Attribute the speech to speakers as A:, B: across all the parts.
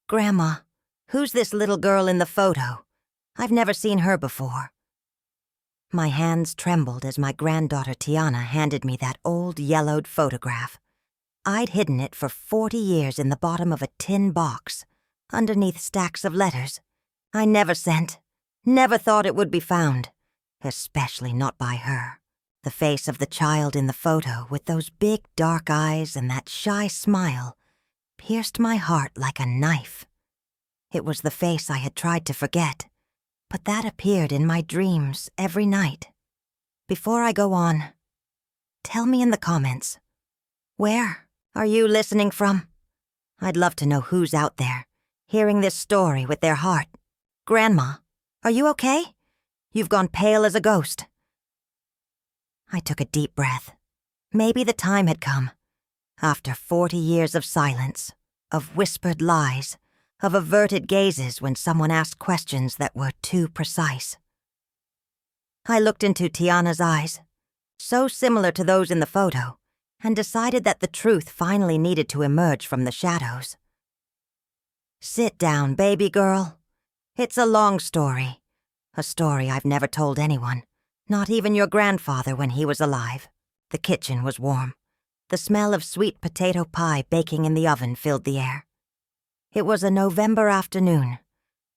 A: Grandma, who's this little girl in the photo? I've never seen her before." My hands trembled as my granddaughter Tiana handed me that old yellowed photograph. I'd hidden it for 40 years in the bottom of a tin box, underneath stacks of letters. I never sent, never thought it would be found, especially not by her. The face of the child in the photo with those big dark eyes and that shy smile pierced my heart like a knife. It was the face I had tried to forget, but that appeared in my dreams every night. Before I go on, tell me in the comments, where are you listening from? I'd love to know who's out there, hearing this story with their heart. Grandma, are you okay? You've gone pale as a ghost. I took a deep breath. Maybe the time had come. After 40 years of silence, of whispered lies, of averted gazes when someone asked questions that were too precise. I looked into Tiana's eyes, so similar to those in the photo, and decided that the truth finally needed to emerge from the shadows. "Sit down, baby girl. It's a long story. A story I've never told anyone, not even your grandfather when he was alive." The kitchen was warm. The smell of sweet potato pie baking in the oven filled the air. It was a November afternoon,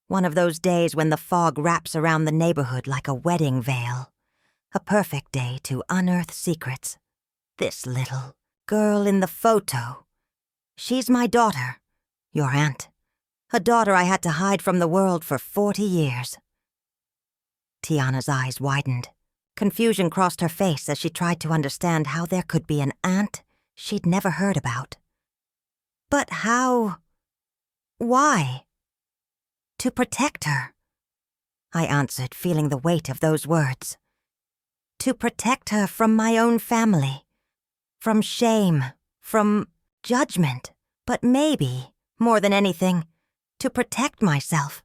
A: one of those days when the fog wraps around the neighborhood like a wedding veil. A perfect day to unearth secrets. This little girl in the photo. She's my daughter, your aunt. A daughter I had to hide from the world for 40 years. Tiana's eyes widened. Confusion crossed her face as she tried to understand how there could be an aunt she'd never heard about. But how? Why? To protect her, I answered, feeling the weight of those words. To protect her from my own family, from shame, from judgment, but maybe, more than anything, to protect myself.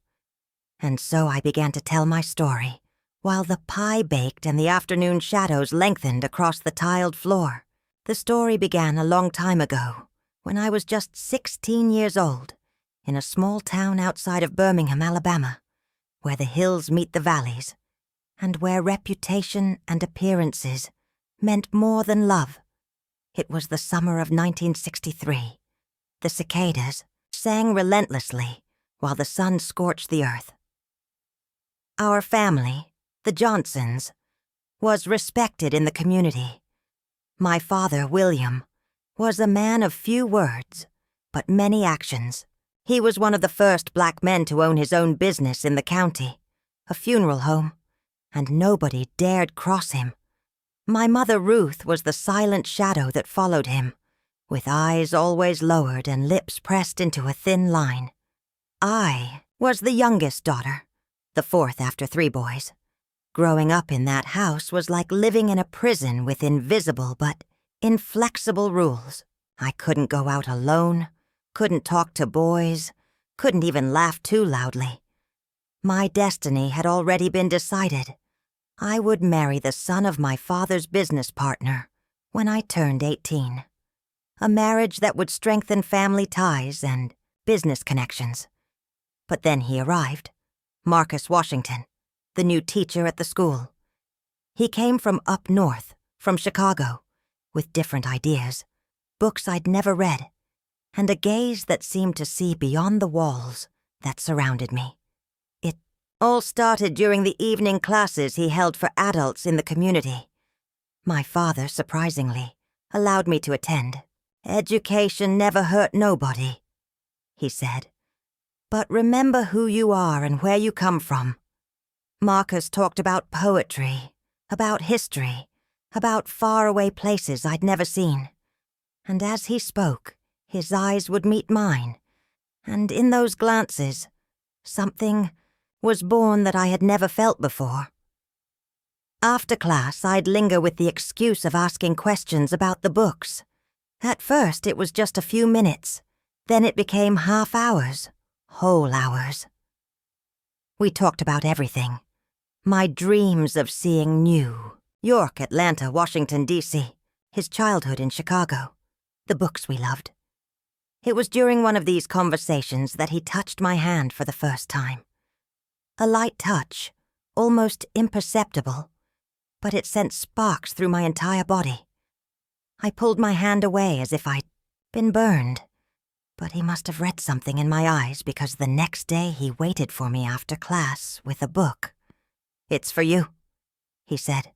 A: And so I began to tell my story, while the pie baked and the afternoon shadows lengthened across the tiled floor. The story began a long time ago, when I was just 16 years old, in a small town outside of Birmingham, Alabama, where the hills meet the valleys, and where reputation and appearances meant more than love. It was the summer of 1963. The cicadas sang relentlessly while the sun scorched the earth. Our family, the Johnsons, was respected in the community. My father, William, was a man of few words, but many actions. He was one of the first black men to own his own business in the county, a funeral home, and nobody dared cross him. My mother, Ruth, was the silent shadow that followed him, with eyes always lowered and lips pressed into a thin line. I was the youngest daughter, the fourth after 3 boys. Growing up in that house was like living in a prison with invisible but inflexible rules. I couldn't go out alone, couldn't talk to boys, couldn't even laugh too loudly. My destiny had already been decided. I would marry the son of my father's business partner when I turned 18. A marriage that would strengthen family ties and business connections. But then he arrived, Marcus Washington, the new teacher at the school. He came from up north, from Chicago, with different ideas, books I'd never read, and a gaze that seemed to see beyond the walls that surrounded me. It all started during the evening classes he held for adults in the community. My father, surprisingly, allowed me to attend. "Education never hurt nobody," he said. "But remember who you are and where you come from." Marcus talked about poetry, about history, about faraway places I'd never seen. And as he spoke, his eyes would meet mine, and in those glances, something was born that I had never felt before. After class, I'd linger with the excuse of asking questions about the books. At first, it was just a few minutes. Then it became half hours, whole hours. We talked about everything. My dreams of seeing New York, Atlanta, Washington, D.C., his childhood in Chicago, the books we loved. It was during one of these conversations that he touched my hand for the first time. A light touch, almost imperceptible, but it sent sparks through my entire body. I pulled my hand away as if I'd been burned, but he must have read something in my eyes because the next day he waited for me after class with a book. "It's for you," he said.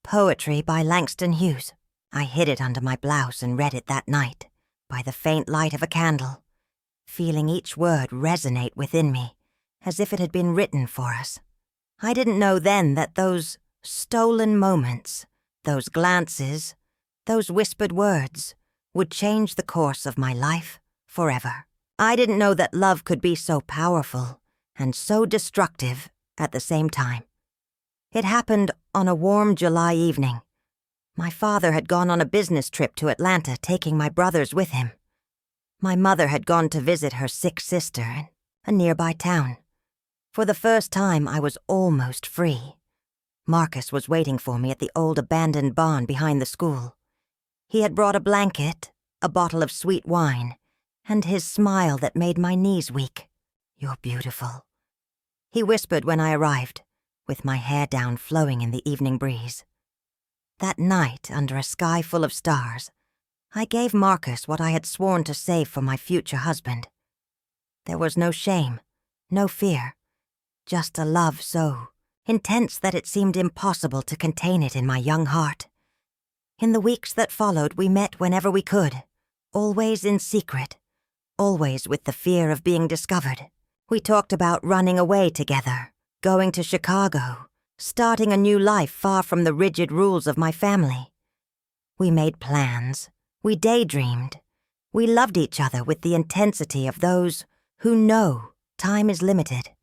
A: "Poetry by Langston Hughes." I hid it under my blouse and read it that night, by the faint light of a candle, feeling each word resonate within me, as if it had been written for us. I didn't know then that those stolen moments, those glances, those whispered words, would change the course of my life forever. I didn't know that love could be so powerful and so destructive at the same time. It happened on a warm July evening. My father had gone on a business trip to Atlanta, taking my brothers with him. My mother had gone to visit her sick sister in a nearby town. For the first time, I was almost free. Marcus was waiting for me at the old abandoned barn behind the school. He had brought a blanket, a bottle of sweet wine, and his smile that made my knees weak. "You're beautiful," he whispered when I arrived, with my hair down flowing in the evening breeze. That night, under a sky full of stars, I gave Marcus what I had sworn to save for my future husband. There was no shame, no fear, just a love so intense that it seemed impossible to contain it in my young heart. In the weeks that followed, we met whenever we could, always in secret, always with the fear of being discovered. We talked about running away together, going to Chicago, starting a new life far from the rigid rules of my family. We made plans. We daydreamed. We loved each other with the intensity of those who know time is limited.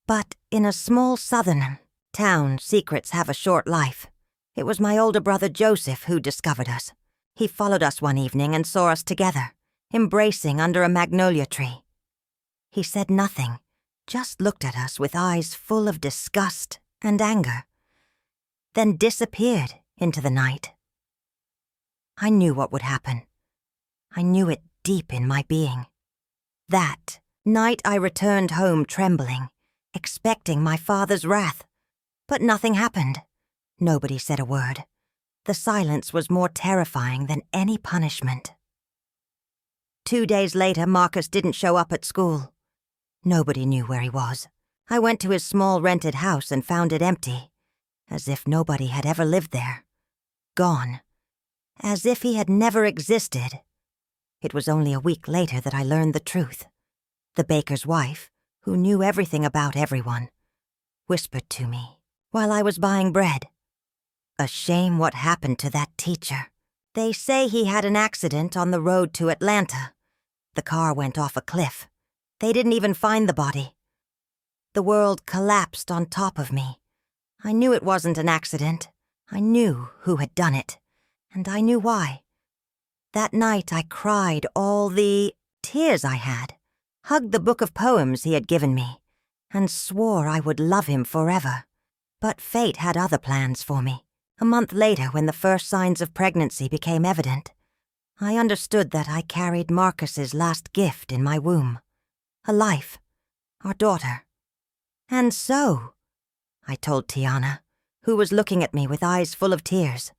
A: But in a small southern town, secrets have a short life. It was my older brother Joseph who discovered us. He followed us one evening and saw us together, embracing under a magnolia tree. He said nothing, just looked at us with eyes full of disgust and anger, then disappeared into the night. I knew what would happen. I knew it deep in my being. That night I returned home trembling, expecting my father's wrath. But nothing happened. Nobody said a word. The silence was more terrifying than any punishment. 2 days later, Marcus didn't show up at school. Nobody knew where he was. I went to his small rented house and found it empty, as if nobody had ever lived there. Gone. As if he had never existed. It was only a week later that I learned the truth. The baker's wife, who knew everything about everyone, whispered to me while I was buying bread. "A shame what happened to that teacher. They say he had an accident on the road to Atlanta. The car went off a cliff. They didn't even find the body. The world collapsed on top of me. I knew it wasn't an accident. I knew who had done it, and I knew why. That night I cried all the tears I had, hugged the book of poems he had given me, and swore I would love him forever. But fate had other plans for me. A month later, when the first signs of pregnancy became evident, I understood that I carried Marcus's last gift in my womb. A life. Our daughter. "And so," I told Tiana, who was looking at me with eyes full of tears,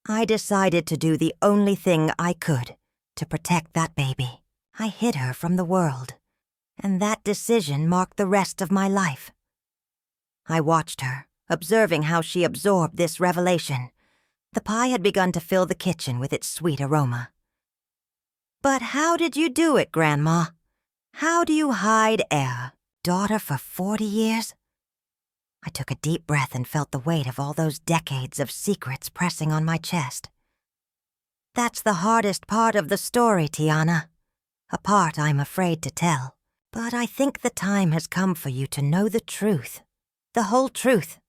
A: "I decided to do the only thing I could to protect that baby. I hid her from the world, and that decision marked the rest of my life." I watched her, observing how she absorbed this revelation. The pie had begun to fill the kitchen with its sweet aroma. "But how did you do it, Grandma? How do you hide a daughter for 40 years? I took a deep breath and felt the weight of all those decades of secrets pressing on my chest. "That's the hardest part of the story, Tiana. A part I'm afraid to tell. But I think the time has come for you to know the truth. The whole truth."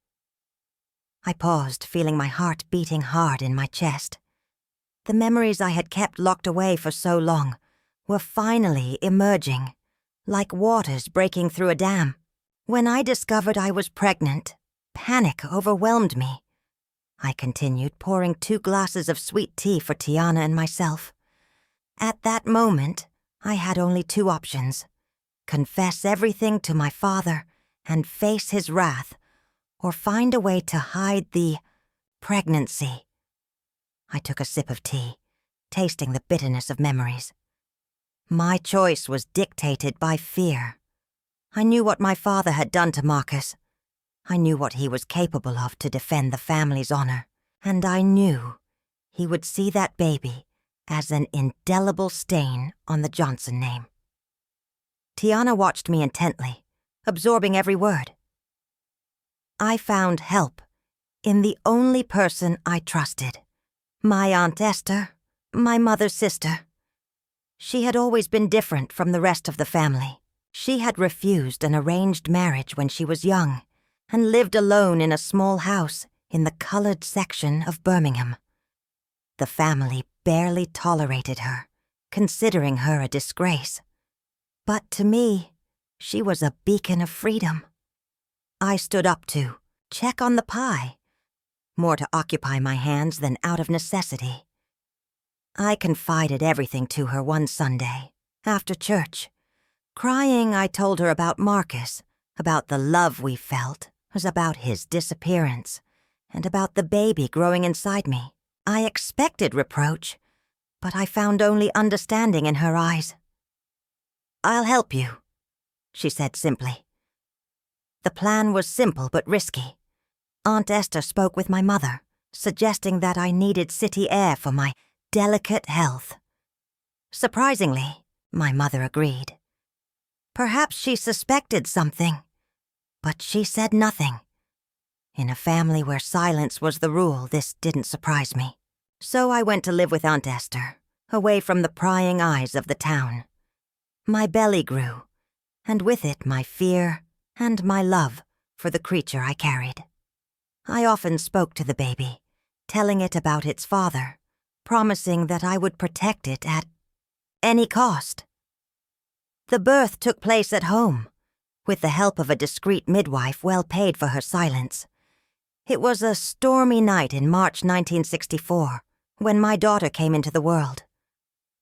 A: I paused, feeling my heart beating hard in my chest. The memories I had kept locked away for so long were finally emerging, like waters breaking through a dam. When I discovered I was pregnant, panic overwhelmed me. I continued, pouring 2 glasses of sweet tea for Tiana and myself. At that moment, I had only two options: confess everything to my father and face his wrath, or find a way to hide the pregnancy. I took a sip of tea, tasting the bitterness of memories. My choice was dictated by fear. I knew what my father had done to Marcus. I knew what he was capable of to defend the family's honor, and I knew he would see that baby as an indelible stain on the Johnson name. Tiana watched me intently, absorbing every word. I found help in the only person I trusted, my Aunt Esther, my mother's sister. She had always been different from the rest of the family. She had refused an arranged marriage when she was young and lived alone in a small house in the colored section of Birmingham. The family barely tolerated her, considering her a disgrace. But to me, she was a beacon of freedom. I stood up to check on the pie, more to occupy my hands than out of necessity. I confided everything to her one Sunday, after church. Crying, I told her about Marcus, about the love we felt, about his disappearance, and about the baby growing inside me. I expected reproach, but I found only understanding in her eyes. "I'll help you," she said simply. The plan was simple but risky. Aunt Esther spoke with my mother, suggesting that I needed city air for my delicate health. Surprisingly, my mother agreed. Perhaps she suspected something, but she said nothing. In a family where silence was the rule, this didn't surprise me. So I went to live with Aunt Esther, away from the prying eyes of the town. My belly grew, and with it my fear and my love for the creature I carried. I often spoke to the baby, telling it about its father, promising that I would protect it at any cost. The birth took place at home, with the help of a discreet midwife well paid for her silence. It was a stormy night in March 1964, when my daughter came into the world.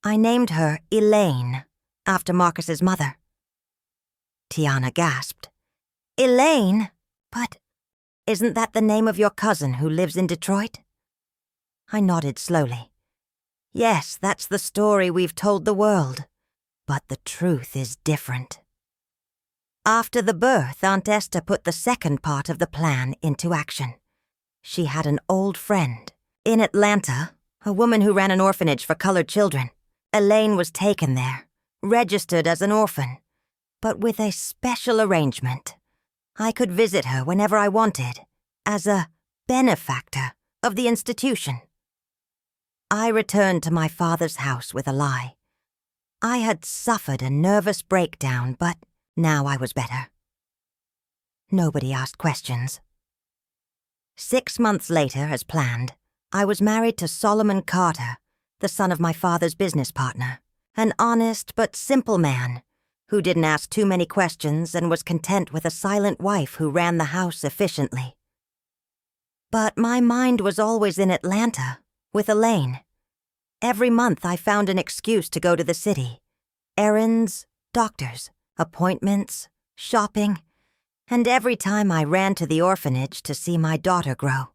A: I named her Elaine, after Marcus's mother. Tiana gasped. "Elaine? But isn't that the name of your cousin who lives in Detroit?" I nodded slowly. "Yes, that's the story we've told the world, but the truth is different." After the birth, Aunt Esther put the second part of the plan into action. She had an old friend in Atlanta, a woman who ran an orphanage for colored children. Elaine was taken there, registered as an orphan, but with a special arrangement. I could visit her whenever I wanted, as a benefactor of the institution. I returned to my father's house with a lie. I had suffered a nervous breakdown, but now I was better. Nobody asked questions. 6 months later, as planned, I was married to Solomon Carter, the son of my father's business partner, an honest but simple man who didn't ask too many questions and was content with a silent wife who ran the house efficiently. But my mind was always in Atlanta, with Elaine. Every month I found an excuse to go to the city. Errands, doctors, appointments, shopping, and every time I ran to the orphanage to see my daughter grow,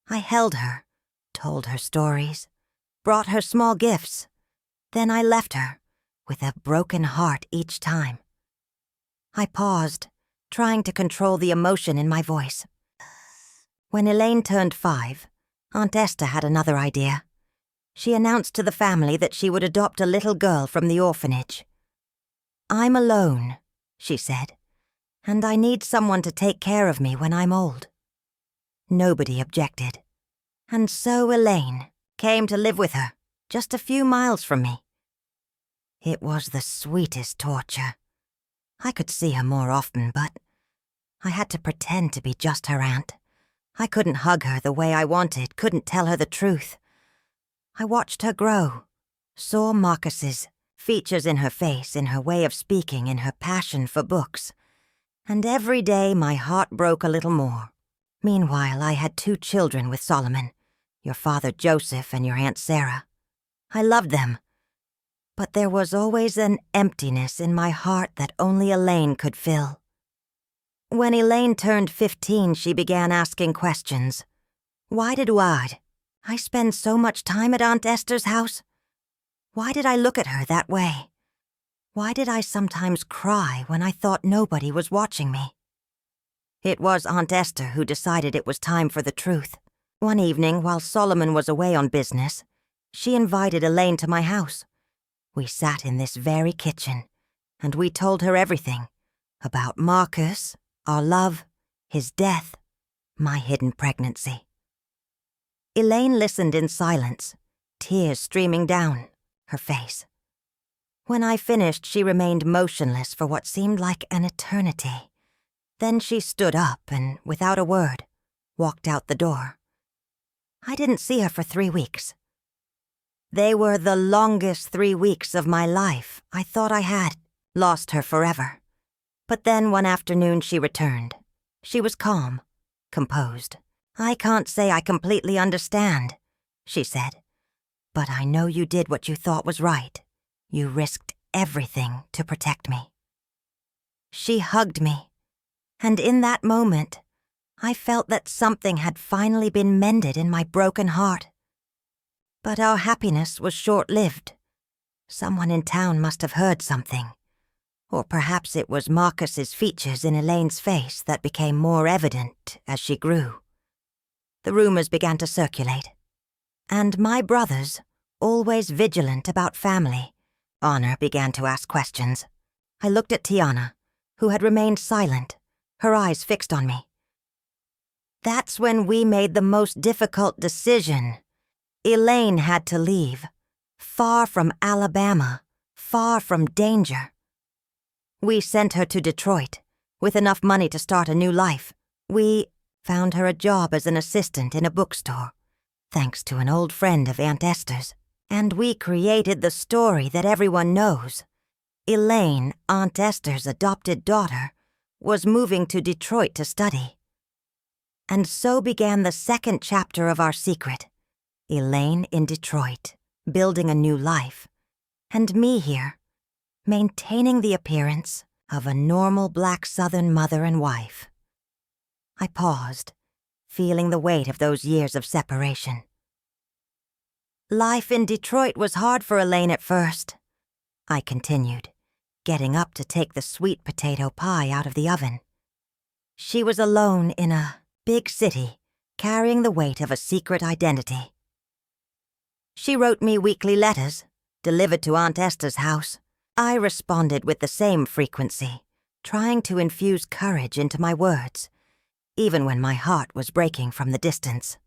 A: I held her, told her stories, brought her small gifts. Then I left her, with a broken heart each time. I paused, trying to control the emotion in my voice. When Elaine turned 5, Aunt Esther had another idea. She announced to the family that she would adopt a little girl from the orphanage. "I'm alone," she said, "and I need someone to take care of me when I'm old." Nobody objected. And so Elaine came to live with her, just a few miles from me. It was the sweetest torture. I could see her more often, but I had to pretend to be just her aunt. I couldn't hug her the way I wanted, couldn't tell her the truth. I watched her grow, saw Marcus's features in her face, in her way of speaking, in her passion for books. And every day my heart broke a little more. Meanwhile, I had 2 children with Solomon, your father Joseph and your Aunt Sarah. I loved them, But there was always an emptiness in my heart that only Elaine could fill. When Elaine turned 15, she began asking questions. Why did I spend so much time at Aunt Esther's house? Why did I look at her that way? Why did I sometimes cry when I thought nobody was watching me? It was Aunt Esther who decided it was time for the truth. One evening, while Solomon was away on business, she invited Elaine to my house. We sat in this very kitchen, and we told her everything about Marcus, our love, his death, my hidden pregnancy. Elaine listened in silence, tears streaming down her face. When I finished, she remained motionless for what seemed like an eternity. Then she stood up and, without a word, walked out the door. I didn't see her for 3 weeks. They were the longest 3 weeks of my life. I thought I had lost her forever. But then one afternoon she returned. She was calm, composed. I can't say I completely understand, she said. But I know you did what you thought was right. You risked everything to protect me. She hugged me. And in that moment, I felt that something had finally been mended in my broken heart. But our happiness was short-lived. Someone in town must have heard something. Or perhaps it was Marcus's features in Elaine's face that became more evident as she grew. The rumors began to circulate. And my brothers, always vigilant about family, Honor began to ask questions. I looked at Tiana, who had remained silent, her eyes fixed on me. That's when we made the most difficult decision. Elaine had to leave, far from Alabama, far from danger. We sent her to Detroit, with enough money to start a new life. We found her a job as an assistant in a bookstore, thanks to an old friend of Aunt Esther's. And we created the story that everyone knows. Elaine, Aunt Esther's adopted daughter, was moving to Detroit to study. And so began the second chapter of our secret. Elaine in Detroit, building a new life. And me here, maintaining the appearance of a normal black Southern mother and wife. I paused, feeling the weight of those years of separation. Life in Detroit was hard for Elaine at first, I continued, getting up to take the sweet potato pie out of the oven. She was alone in a big city, carrying the weight of a secret identity. She wrote me weekly letters, delivered to Aunt Esther's house. I responded with the same frequency, trying to infuse courage into my words, even when my heart was breaking from the distance.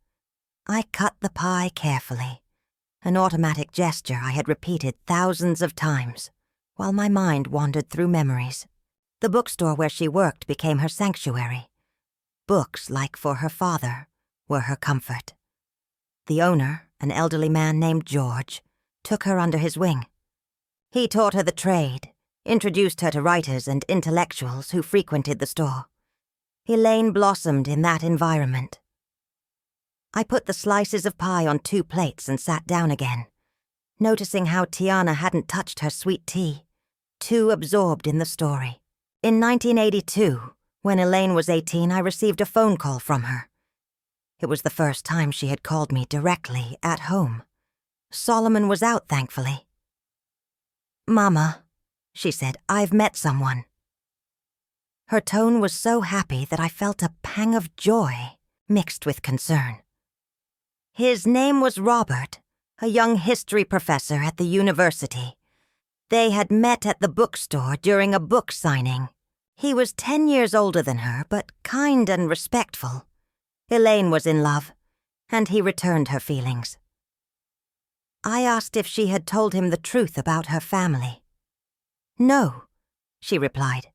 A: I cut the pie carefully, an automatic gesture I had repeated thousands of times, while my mind wandered through memories. The bookstore where she worked became her sanctuary. Books, like for her father, were her comfort. The owner, an elderly man named George, took her under his wing. He taught her the trade, introduced her to writers and intellectuals who frequented the store. Elaine blossomed in that environment. I put the slices of pie on 2 plates and sat down again, noticing how Tiana hadn't touched her sweet tea, too absorbed in the story. In 1982, when Elaine was 18, I received a phone call from her. It was the first time she had called me directly at home. Solomon was out, thankfully. "Mama," she said, "I've met someone." Her tone was so happy that I felt a pang of joy mixed with concern. His name was Robert, a young history professor at the university. They had met at the bookstore during a book signing. He was 10 years older than her, but kind and respectful. Elaine was in love, and he returned her feelings. I asked if she had told him the truth about her family. "No," she replied,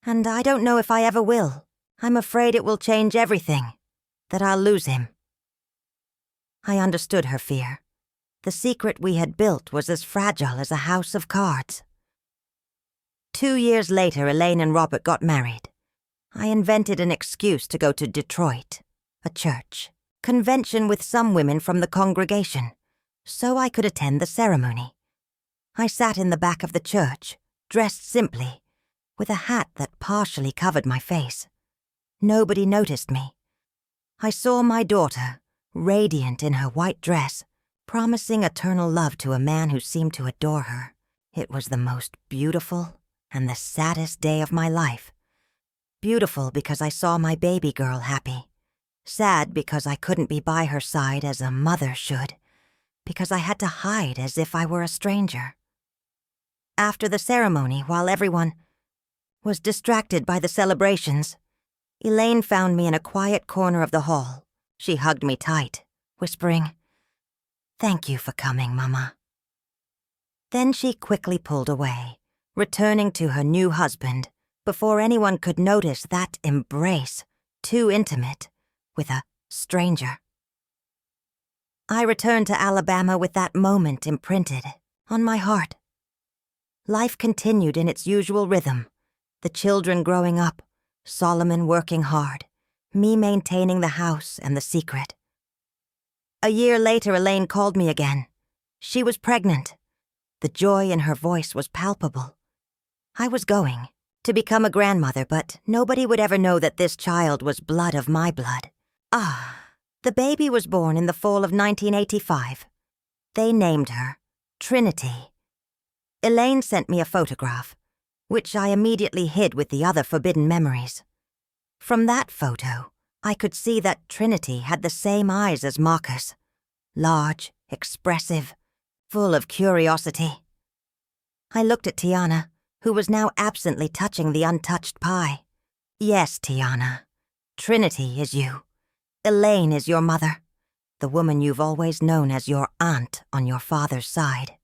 A: "and I don't know if I ever will. I'm afraid it will change everything, that I'll lose him." I understood her fear. The secret we had built was as fragile as a house of cards. 2 years later, Elaine and Robert got married. I invented an excuse to go to Detroit, a church convention with some women from the congregation, so I could attend the ceremony. I sat in the back of the church, dressed simply, with a hat that partially covered my face. Nobody noticed me. I saw my daughter, radiant in her white dress, promising eternal love to a man who seemed to adore her. It was the most beautiful and the saddest day of my life. Beautiful because I saw my baby girl happy. Sad because I couldn't be by her side as a mother should, because I had to hide as if I were a stranger. After the ceremony, while everyone was distracted by the celebrations, Elaine found me in a quiet corner of the hall. She hugged me tight, whispering, "Thank you for coming, Mama." Then she quickly pulled away, returning to her new husband before anyone could notice that embrace, too intimate, with a stranger. I returned to Alabama with that moment imprinted on my heart. Life continued in its usual rhythm, the children growing up, Solomon working hard, me maintaining the house and the secret. A year later, Elaine called me again. She was pregnant. The joy in her voice was palpable. I was going to become a grandmother, but nobody would ever know that this child was blood of my blood. The baby was born in the fall of 1985. They named her Trinity. Elaine sent me a photograph, which I immediately hid with the other forbidden memories. From that photo, I could see that Trinity had the same eyes as Marcus, large, expressive, full of curiosity. I looked at Tiana, who was now absently touching the untouched pie. "Yes, Tiana, Trinity is you. Elaine is your mother, the woman you've always known as your aunt on your father's side."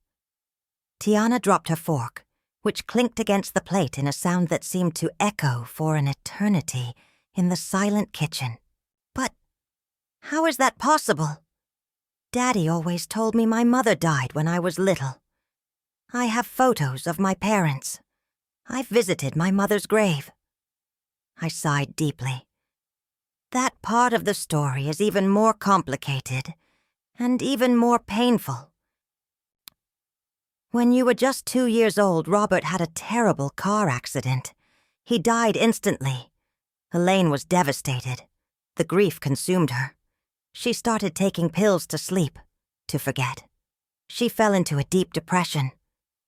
A: Tiana dropped her fork, which clinked against the plate in a sound that seemed to echo for an eternity in the silent kitchen. "But how is that possible? Daddy always told me my mother died when I was little. I have photos of my parents. I've visited my mother's grave." I sighed deeply. That part of the story is even more complicated and even more painful. When you were just 2 years old, Robert had a terrible car accident. He died instantly. Elaine was devastated. The grief consumed her. She started taking pills to sleep, to forget. She fell into a deep depression.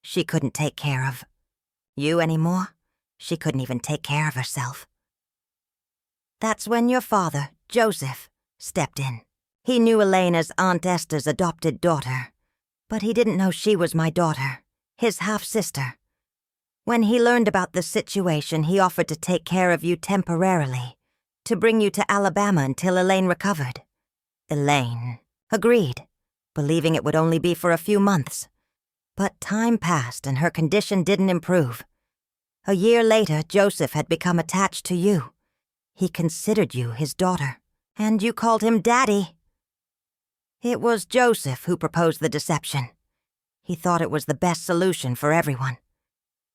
A: She couldn't take care of you anymore. She couldn't even take care of herself. That's when your father, Joseph, stepped in. He knew Elaine as Aunt Esther's adopted daughter, but he didn't know she was my daughter, his half-sister. When he learned about the situation, he offered to take care of you temporarily, to bring you to Alabama until Elaine recovered. Elaine agreed, believing it would only be for a few months. But time passed and her condition didn't improve. A year later, Joseph had become attached to you. He considered you his daughter, and you called him Daddy. It was Joseph who proposed the deception. He thought it was the best solution for everyone.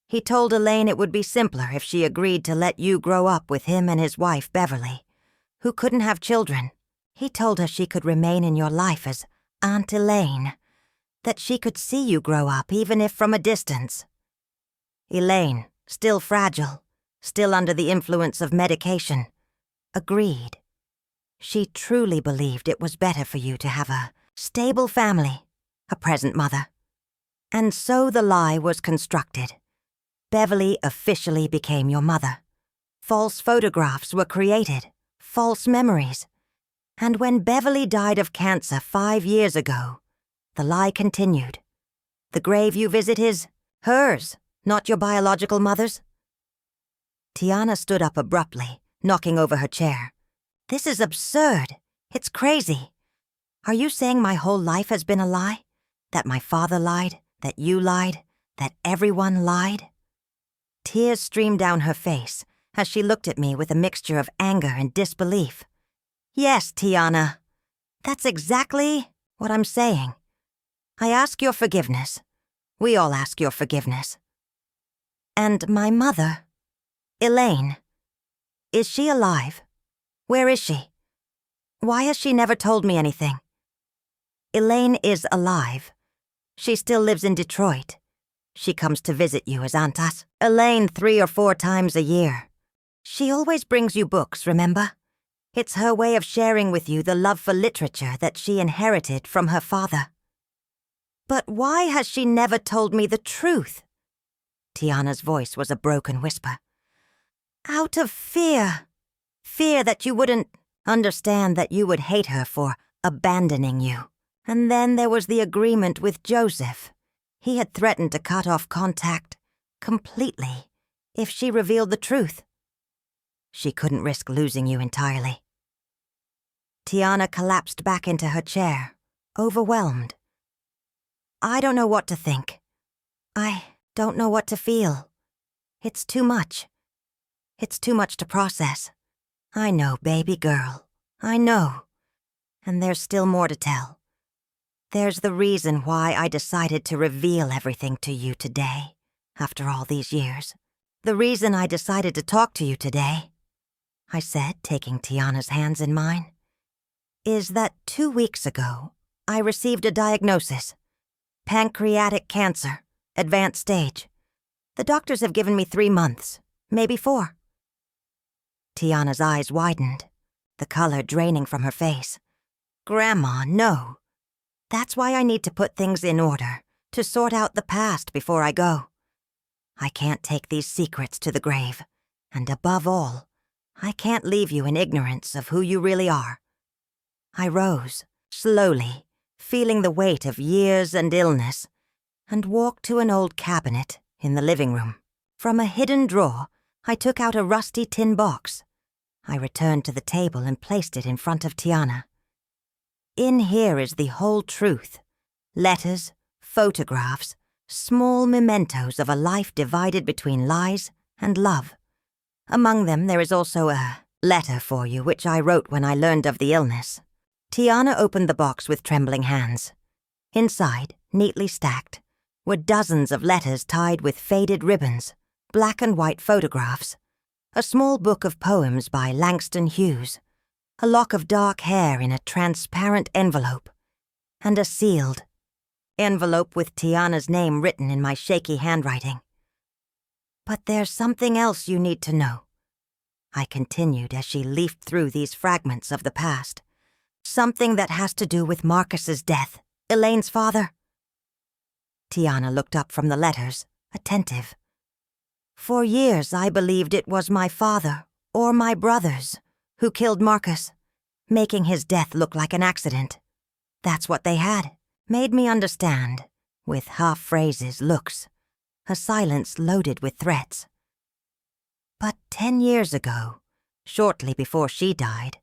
A: He told Elaine it would be simpler if she agreed to let you grow up with him and his wife, Beverly, who couldn't have children. He told her she could remain in your life as Aunt Elaine, that she could see you grow up even if from a distance. Elaine, still fragile, still under the influence of medication, agreed. She truly believed it was better for you to have a stable family, a present mother. And so the lie was constructed. Beverly officially became your mother. False photographs were created, false memories. And when Beverly died of cancer 5 years ago, the lie continued. The grave you visit is hers, not your biological mother's. Tiana stood up abruptly, knocking over her chair. "This is absurd. It's crazy. Are you saying my whole life has been a lie? That my father lied? That you lied? That everyone lied?" Tears streamed down her face as she looked at me with a mixture of anger and disbelief. "Yes, Tiana. That's exactly what I'm saying. I ask your forgiveness. We all ask your forgiveness. And my mother, Elaine, is she alive? Where is she? Why has she never told me anything?" "Elaine is alive. She still lives in Detroit. She comes to visit you as Aunt Us. Elaine 3 or 4 times a year. She always brings you books, remember? It's her way of sharing with you the love for literature that she inherited from her father. But why has she never told me the truth? Tiana's voice was a broken whisper. Out of fear. Fear that you wouldn't understand, that you would hate her for abandoning you. And then there was the agreement with Joseph. He had threatened to cut off contact completely if she revealed the truth. She couldn't risk losing you entirely. Tiana collapsed back into her chair, overwhelmed. I don't know what to think. I don't know what to feel. It's too much. It's too much to process. I know, baby girl. I know. And there's still more to tell. There's the reason why I decided to reveal everything to you today, after all these years. The reason I decided to talk to you today, I said, taking Tiana's hands in mine, is that 2 weeks ago, I received a diagnosis. Pancreatic cancer, advanced stage. The doctors have given me 3 months, maybe 4. Tiana's eyes widened, the color draining from her face. Grandma, no. That's why I need to put things in order, to sort out the past before I go. I can't take these secrets to the grave, and above all, I can't leave you in ignorance of who you really are. I rose, slowly, feeling the weight of years and illness, and walked to an old cabinet in the living room. From a hidden drawer, I took out a rusty tin box. I returned to the table and placed it in front of Tiana. In here is the whole truth. Letters, photographs, small mementos of a life divided between lies and love. Among them there is also a letter for you which I wrote when I learned of the illness. Tiana opened the box with trembling hands. Inside, neatly stacked, were dozens of letters tied with faded ribbons, black and white photographs, a small book of poems by Langston Hughes, a lock of dark hair in a transparent envelope, and a sealed envelope with Tiana's name written in my shaky handwriting. But there's something else you need to know, I continued as she leafed through these fragments of the past. Something that has to do with Marcus's death, Elaine's father. Tiana looked up from the letters, attentive. For years I believed it was my father, or my brothers, who killed Marcus, making his death look like an accident. That's what they had. Made me understand, with half-phrases, looks, a silence loaded with threats. But 10 years ago, shortly before she died,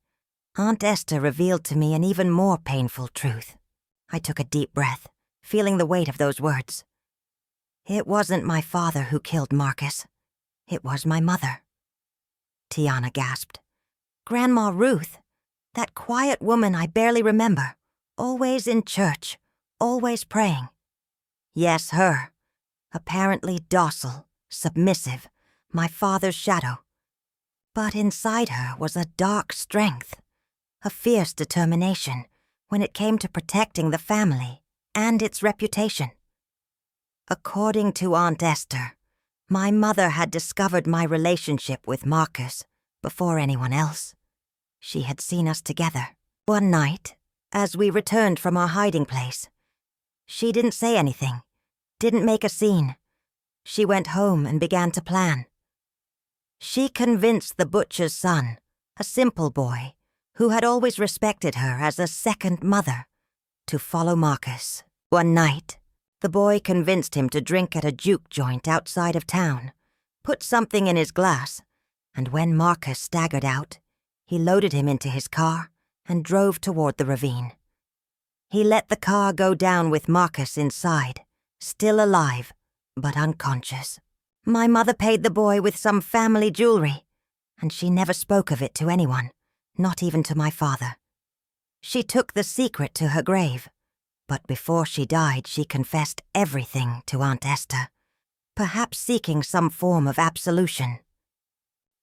A: Aunt Esther revealed to me an even more painful truth. I took a deep breath, feeling the weight of those words. It wasn't my father who killed Marcus. It was my mother. Tiana gasped. Grandma Ruth, that quiet woman I barely remember, always in church, always praying. Yes, her. Apparently docile, submissive, my father's shadow. But inside her was a dark strength, a fierce determination when it came to protecting the family and its reputation. According to Aunt Esther, my mother had discovered my relationship with Marcus before anyone else. She had seen us together. One night, as we returned from our hiding place, she didn't say anything, didn't make a scene. She went home and began to plan. She convinced the butcher's son, a simple boy, who had always respected her as a second mother, to follow Marcus. One night, the boy convinced him to drink at a juke joint outside of town, put something in his glass, and when Marcus staggered out, he loaded him into his car and drove toward the ravine. He let the car go down with Marcus inside, still alive, but unconscious. My mother paid the boy with some family jewelry, and she never spoke of it to anyone, not even to my father. She took the secret to her grave, but before she died she confessed everything to Aunt Esther, perhaps seeking some form of absolution.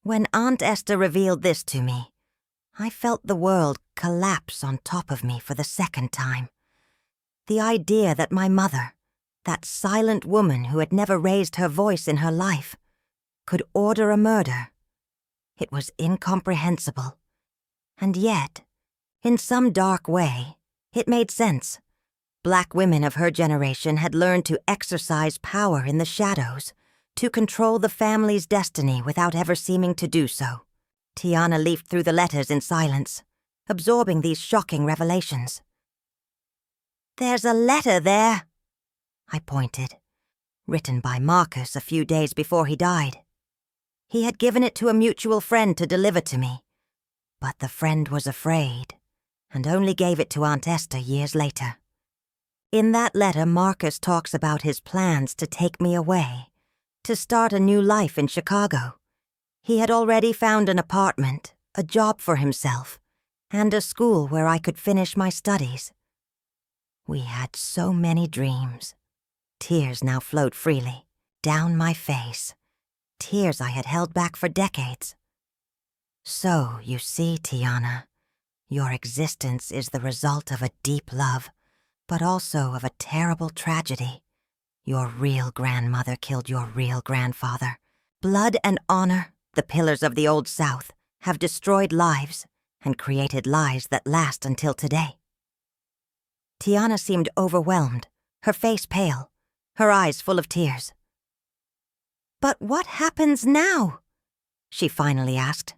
A: When Aunt Esther revealed this to me, I felt the world collapse on top of me for the second time. The idea that my mother, That silent woman who had never raised her voice in her life could order a murder. It was incomprehensible. And yet, in some dark way, it made sense. Black women of her generation had learned to exercise power in the shadows, to control the family's destiny without ever seeming to do so. Tiana leafed through the letters in silence, absorbing these shocking revelations. "There's a letter there," I pointed, written by Marcus a few days before he died. He had given it to a mutual friend to deliver to me, but the friend was afraid, and only gave it to Aunt Esther years later. In that letter, Marcus talks about his plans to take me away, to start a new life in Chicago. He had already found an apartment, a job for himself, and a school where I could finish my studies. We had so many dreams. Tears now flowed freely, down my face. Tears I had held back for decades. "So, you see, Tiana, your existence is the result of a deep love, but also of a terrible tragedy. Your real grandmother killed your real grandfather. Blood and honor, the pillars of the Old South, have destroyed lives and created lies that last until today." Tiana seemed overwhelmed, her face pale, her eyes full of tears. "But what happens now?" she finally asked.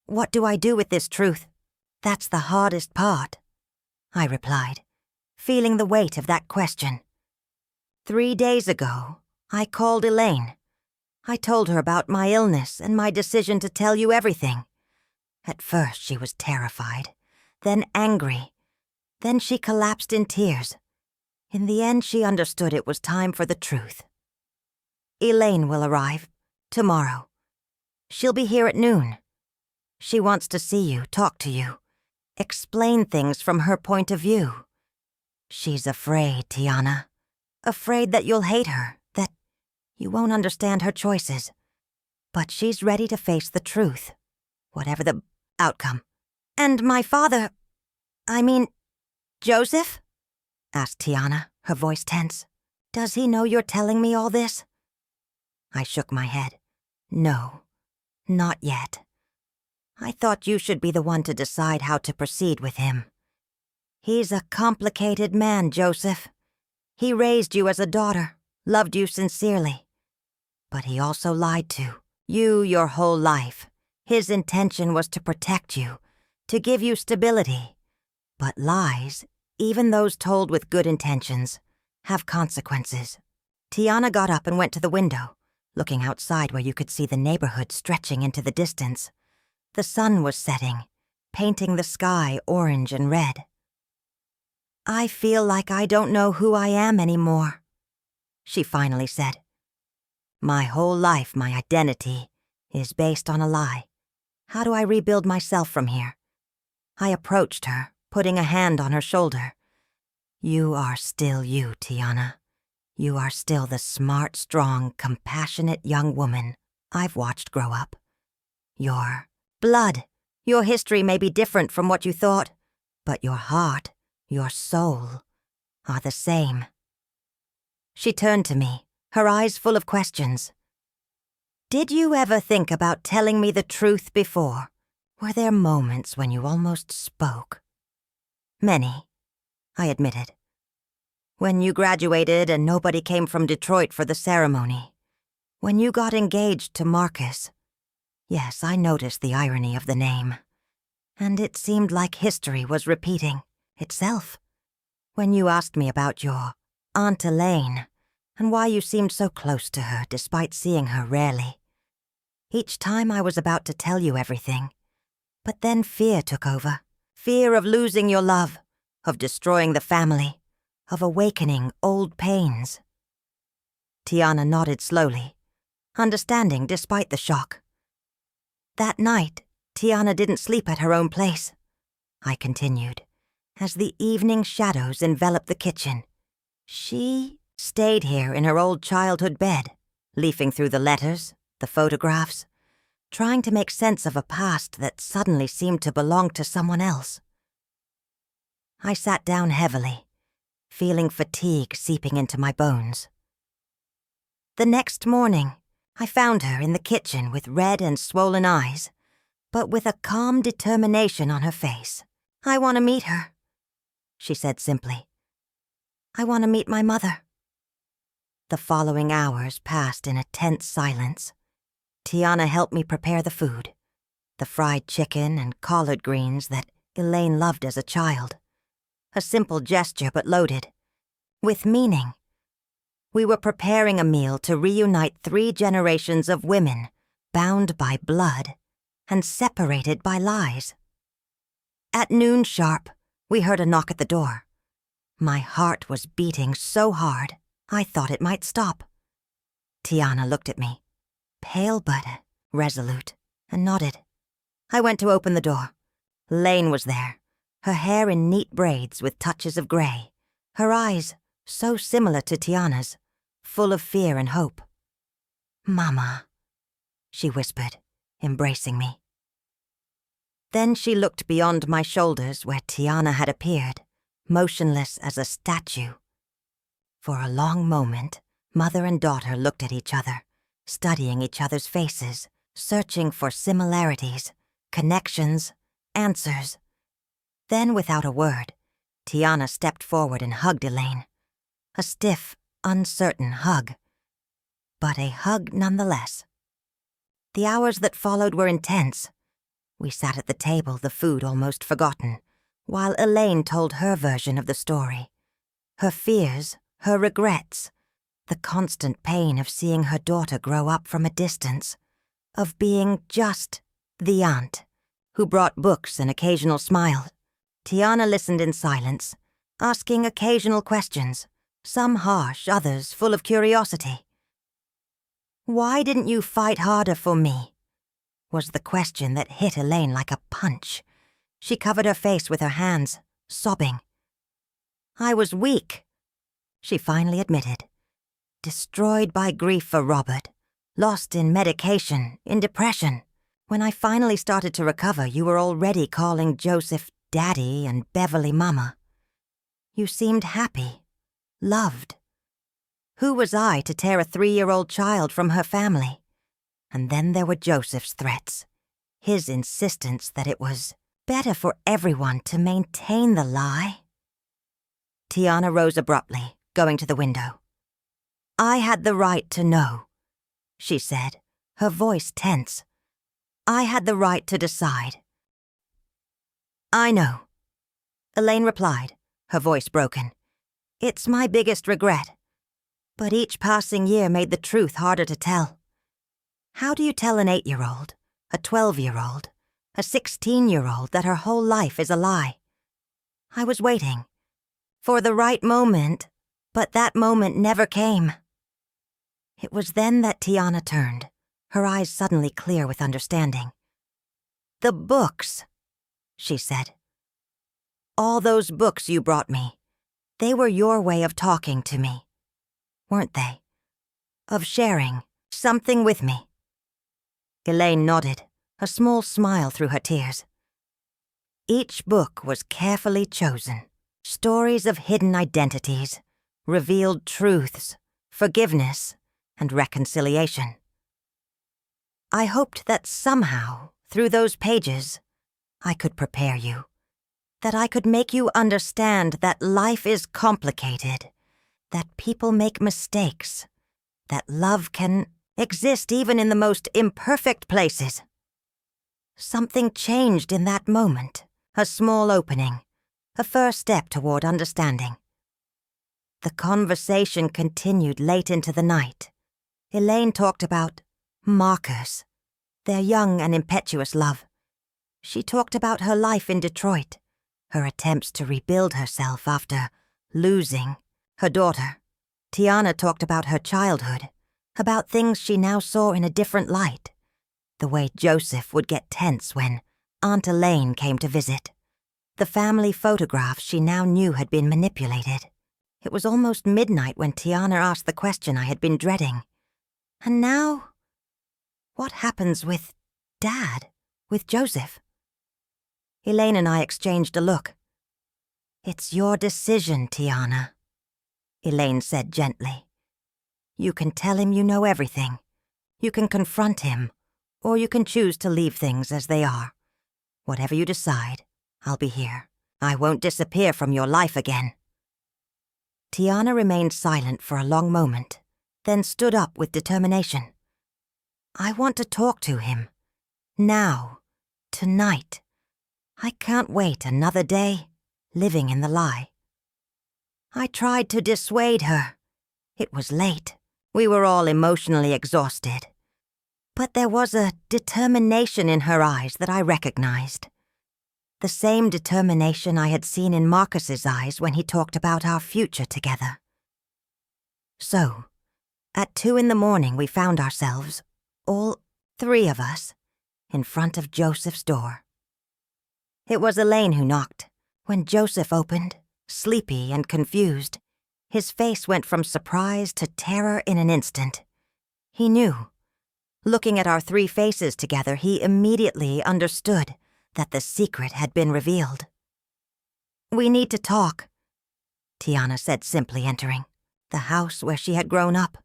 A: "What do I do with this truth? That's the hardest part," I replied, feeling the weight of that question. 3 days ago, I called Elaine. I told her about my illness and my decision to tell you everything. At first she was terrified, then angry. Then she collapsed in tears. In the end, she understood it was time for the truth. "Elaine will arrive tomorrow. She'll be here at noon. She wants to see you, talk to you, explain things from her point of view. She's afraid, Tiana. Afraid that you'll hate her, that you won't understand her choices. But she's ready to face the truth, whatever the outcome." "And my father, I mean, Joseph?" asked Tiana, her voice tense. "Does he know you're telling me all this?" I shook my head. "No, not yet. I thought you should be the one to decide how to proceed with him. He's a complicated man, Joseph. He raised you as a daughter, loved you sincerely. But he also lied to you your whole life. His intention was to protect you, to give you stability. But lies, even those told with good intentions, have consequences." Tiana got up and went to the window, looking outside where you could see the neighborhood stretching into the distance. The sun was setting, painting the sky orange and red. "I feel like I don't know who I am anymore," she finally said. "My whole life, my identity, is based on a lie. How do I rebuild myself from here?" I approached her, putting a hand on her shoulder. "You are still you, Tiana. You are still the smart, strong, compassionate young woman I've watched grow up. Your blood, your history may be different from what you thought, but your heart, your soul, are the same." She turned to me, her eyes full of questions. "Did you ever think about telling me the truth before? Were there moments when you almost spoke?" "Many," I admitted. "When you graduated and nobody came from Detroit for the ceremony. When you got engaged to Marcus. Yes, I noticed the irony of the name. And it seemed like history was repeating itself. When you asked me about your Aunt Elaine and why you seemed so close to her despite seeing her rarely. Each time I was about to tell you everything. But then fear took over. Fear of losing your love, of destroying the family, of awakening old pains." Tiana nodded slowly, understanding despite the shock. "That night, Tiana didn't sleep at her own place," I continued, as the evening shadows enveloped the kitchen. "She stayed here in her old childhood bed, leafing through the letters, the photographs, trying to make sense of a past that suddenly seemed to belong to someone else." I sat down heavily, feeling fatigue seeping into my bones. The next morning, I found her in the kitchen with red and swollen eyes, but with a calm determination on her face. "I want to meet her," she said simply. "I want to meet my mother." The following hours passed in a tense silence. Tiana helped me prepare the food, the fried chicken and collard greens that Elaine loved as a child. A simple gesture but loaded, with meaning. We were preparing a meal to reunite 3 generations of women, bound by blood and separated by lies. At noon sharp, we heard a knock at the door. My heart was beating so hard, I thought it might stop. Tiana looked at me, pale but resolute, and nodded. I went to open the door. Elaine was there, her hair in neat braids with touches of gray, her eyes so similar to Tiana's, full of fear and hope. "Mama," she whispered, embracing me. Then she looked beyond my shoulders where Tiana had appeared, motionless as a statue. For a long moment, mother and daughter looked at each other, studying each other's faces, searching for similarities, connections, answers. Then, without a word, Tiana stepped forward and hugged Elaine. A stiff, uncertain hug, but a hug nonetheless. The hours that followed were intense. We sat at the table, the food almost forgotten, while Elaine told her version of the story. Her fears, her regrets, the constant pain of seeing her daughter grow up from a distance, of being just the aunt who brought books and occasional smiles. Tiana listened in silence, asking occasional questions, some harsh, others full of curiosity. "Why didn't you fight harder for me?" was the question that hit Elaine like a punch. She covered her face with her hands, sobbing. "I was weak," she finally admitted. "Destroyed by grief for Robert, lost in medication, in depression. When I finally started to recover, you were already calling Joseph Daddy and Beverly Mama. You seemed happy, loved. Who was I to tear a 3-year-old child from her family? And then there were Joseph's threats, his insistence that it was better for everyone to maintain the lie." Tiana rose abruptly, going to the window. "I had the right to know," she said, her voice tense. "I had the right to decide." "I know," Elaine replied, her voice broken. "It's my biggest regret. But each passing year made the truth harder to tell. How do you tell an 8-year-old, a 12-year-old, a 16-year-old that her whole life is a lie? I was waiting for the right moment, but that moment never came." It was then that Tiana turned, her eyes suddenly clear with understanding. "The books," she said. "All those books you brought me, they were your way of talking to me, weren't they? Of sharing something with me." Elaine nodded, a small smile through her tears. "Each book was carefully chosen. Stories of hidden identities, revealed truths, forgiveness, and reconciliation. I hoped that somehow, through those pages, I could prepare you, that I could make you understand that life is complicated, that people make mistakes, that love can exist even in the most imperfect places." Something changed in that moment, a small opening, a first step toward understanding. The conversation continued late into the night. Elaine talked about markers, their young and impetuous love. She talked about her life in Detroit, her attempts to rebuild herself after losing her daughter. Tiana talked about her childhood, about things she now saw in a different light, the way Joseph would get tense when Aunt Elaine came to visit, the family photographs she now knew had been manipulated. It was almost midnight when Tiana asked the question I had been dreading. "And now, what happens with Dad, with Joseph?" Elaine and I exchanged a look. "It's your decision, Tiana," Elaine said gently. You can tell him you know everything. You can confront him, or you can choose to leave things as they are. Whatever you decide, I'll be here. I won't disappear from your life again. Tiana remained silent for a long moment, then stood up with determination. I want to talk to him. Now. Tonight. I can't wait another day, living in the lie. I tried to dissuade her. It was late. We were all emotionally exhausted. But there was a determination in her eyes that I recognized. The same determination I had seen in Marcus's eyes when he talked about our future together. So, at 2 a.m, we found ourselves, all 3 of us, in front of Joseph's door. It was Elaine who knocked. When Joseph opened, sleepy and confused, his face went from surprise to terror in an instant. He knew. Looking at our 3 faces together, he immediately understood that the secret had been revealed. We need to talk, Tiana said simply, entering the house where she had grown up,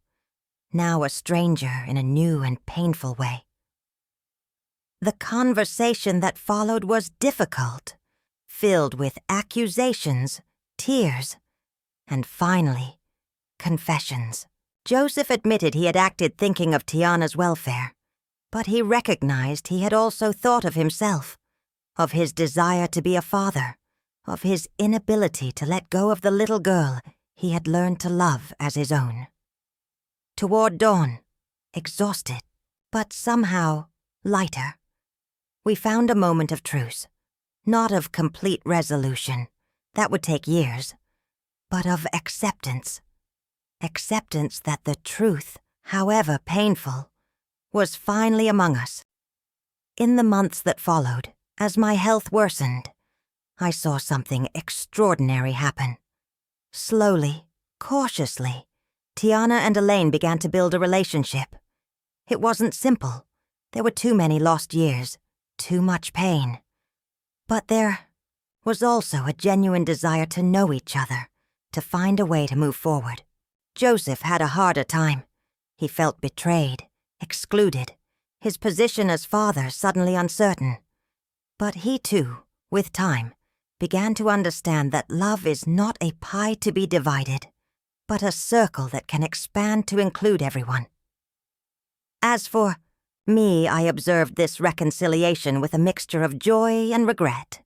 A: now a stranger in a new and painful way. The conversation that followed was difficult, filled with accusations, tears, and finally, confessions. Joseph admitted he had acted thinking of Tiana's welfare, but he recognized he had also thought of himself, of his desire to be a father, of his inability to let go of the little girl he had learned to love as his own. Toward dawn, exhausted, but somehow lighter, we found a moment of truce, not of complete resolution, that would take years, but of acceptance. Acceptance that the truth, however painful, was finally among us. In the months that followed, as my health worsened, I saw something extraordinary happen. Slowly, cautiously, Tiana and Elaine began to build a relationship. It wasn't simple. There were too many lost years, too much pain. But there was also a genuine desire to know each other, to find a way to move forward. Joseph had a harder time. He felt betrayed, excluded, his position as father suddenly uncertain. But he too, with time, began to understand that love is not a pie to be divided, but a circle that can expand to include everyone. As for me, I observed this reconciliation with a mixture of joy and regret.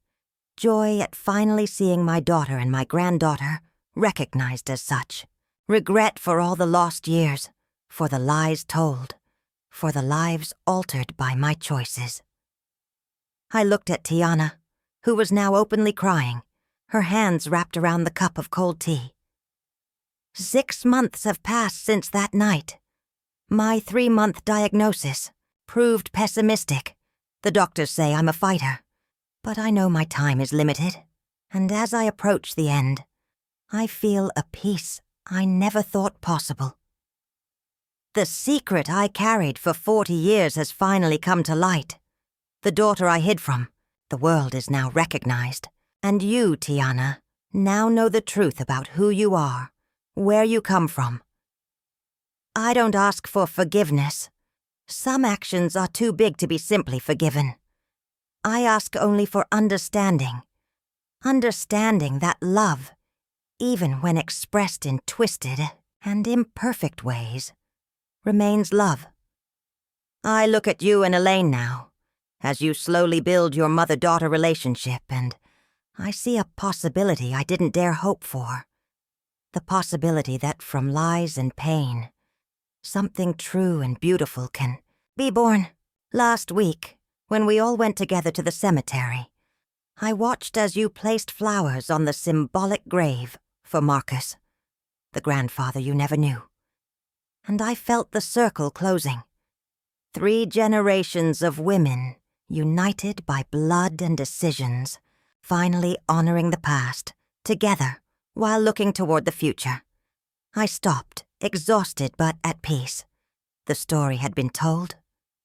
A: Joy at finally seeing my daughter and my granddaughter recognized as such. Regret for all the lost years, for the lies told, for the lives altered by my choices. I looked at Tiana, who was now openly crying, her hands wrapped around the cup of cold tea. 6 months have passed since that night. My 3-month diagnosis proved pessimistic. The doctors say I'm a fighter, but I know my time is limited, and as I approach the end, I feel a peace I never thought possible. The secret I carried for 40 years has finally come to light. The daughter I hid from, the world is now recognized, and you, Tiana, now know the truth about who you are, where you come from. I don't ask for forgiveness. Some actions are too big to be simply forgiven. I ask only for understanding. Understanding that love, even when expressed in twisted and imperfect ways, remains love. I look at you and Elaine now, as you slowly build your mother-daughter relationship, and I see a possibility I didn't dare hope for. The possibility that from lies and pain, something true and beautiful can be born. Last week, when we all went together to the cemetery, I watched as you placed flowers on the symbolic grave for Marcus, the grandfather you never knew. And I felt the circle closing. 3 generations of women, united by blood and decisions, finally honoring the past, together, while looking toward the future. I stopped, exhausted but at peace. The story had been told,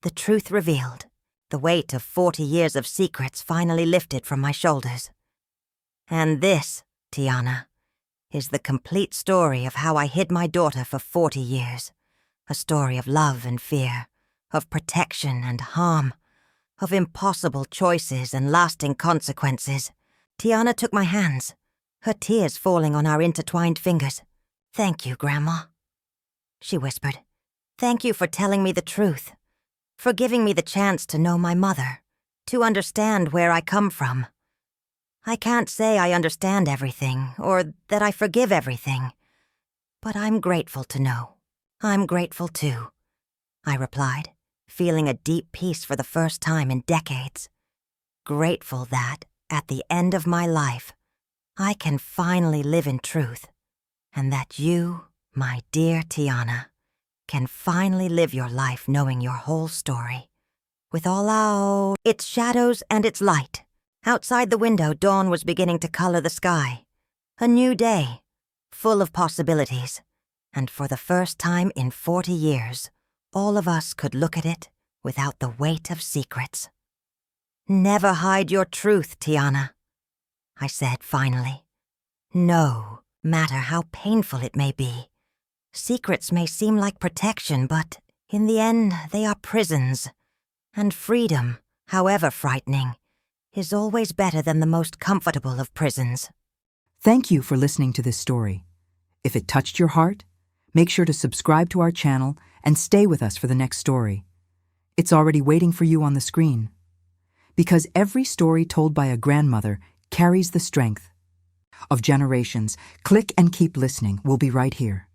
A: the truth revealed, the weight of 40 years of secrets finally lifted from my shoulders. And this, Tiana, is the complete story of how I hid my daughter for 40 years. A story of love and fear, of protection and harm, of impossible choices and lasting consequences. Tiana took my hands, her tears falling on our intertwined fingers. "Thank you, Grandma," she whispered. "Thank you for telling me the truth, for giving me the chance to know my mother, to understand where I come from. I can't say I understand everything, or that I forgive everything, but I'm grateful to know. I'm grateful too," I replied, feeling a deep peace for the first time in decades. Grateful that, at the end of my life, I can finally live in truth, and that you, my dear Tiana, can finally live your life knowing your whole story, with all its shadows and its light. Outside the window, dawn was beginning to color the sky. A new day, full of possibilities, and for the first time in 40 years, all of us could look at it without the weight of secrets. "Never hide your truth, Tiana," I said finally. "No matter how painful it may be. Secrets may seem like protection, but in the end, they are prisons. And freedom, however frightening, is always better than the most comfortable of prisons."
B: Thank you for listening to this story. If it touched your heart, make sure to subscribe to our channel and stay with us for the next story. It's already waiting for you on the screen. Because every story told by a grandmother carries the strength of generations. Click and keep listening. We'll be right here.